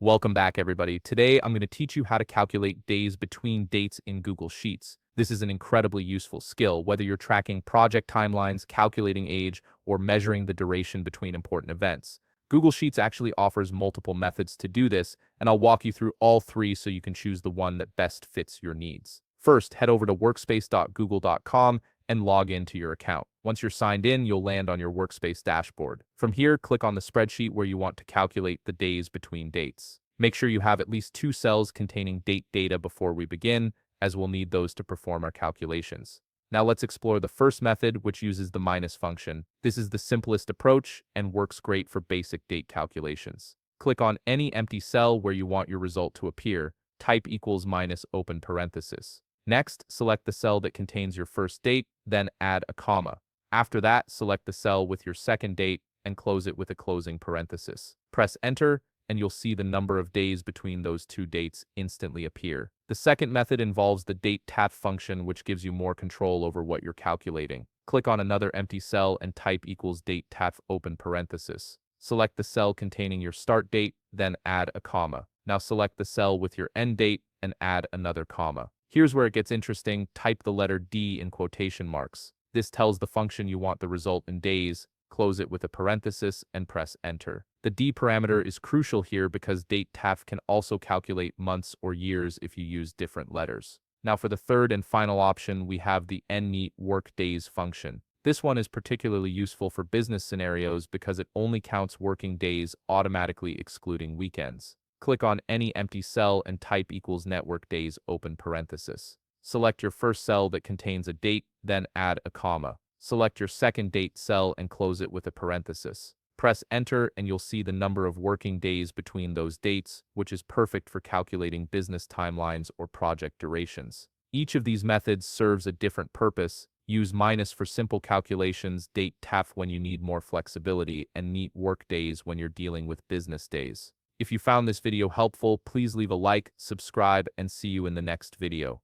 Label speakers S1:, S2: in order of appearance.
S1: Welcome back, everybody. Today, I'm going to teach you how to calculate days between dates in Google Sheets. This is an incredibly useful skill, whether you're tracking project timelines, calculating age, or measuring the duration between important events. Google Sheets actually offers multiple methods to do this, and I'll walk you through all three so you can choose the one that best fits your needs. First, head over to workspace.google.com and log into your account. Once you're signed in, you'll land on your Workspace dashboard. From here, click on the spreadsheet where you want to calculate the days between dates. Make sure you have at least 2 cells containing date data before we begin, as we'll need those to perform our calculations. Now let's explore the first method, which uses the minus function. This is the simplest approach and works great for basic date calculations. Click on any empty cell where you want your result to appear. Type equals minus open parenthesis. Next, select the cell that contains your first date, then add a comma. After that, select the cell with your second date and close it with a closing parenthesis. Press enter, and you'll see the number of days between those two dates instantly appear. The second method involves the date_taf function, which gives you more control over what you're calculating. Click on another empty cell and type equals date_taf open parenthesis. Select the cell containing your start date, then add a comma. Now select the cell with your end date and add another comma. Here's where it gets interesting. Type the letter D in quotation marks. This tells the function you want the result in days. Close it with a parenthesis and press enter. The D parameter is crucial here because date_taf can also calculate months or years if you use different letters. Now for the third and final option, we have the nneat workdays function. This one is particularly useful for business scenarios because it only counts working days, automatically excluding weekends. Click on any empty cell and type equals network days open parenthesis. Select your first cell that contains a date, then add a comma. Select your second date cell and close it with a parenthesis. Press enter and you'll see the number of working days between those dates, which is perfect for calculating business timelines or project durations. Each of these methods serves a different purpose. Use minus for simple calculations, date_taf when you need more flexibility, and nneat workdays when you're dealing with business days. If you found this video helpful, please leave a like, subscribe, and see you in the next video.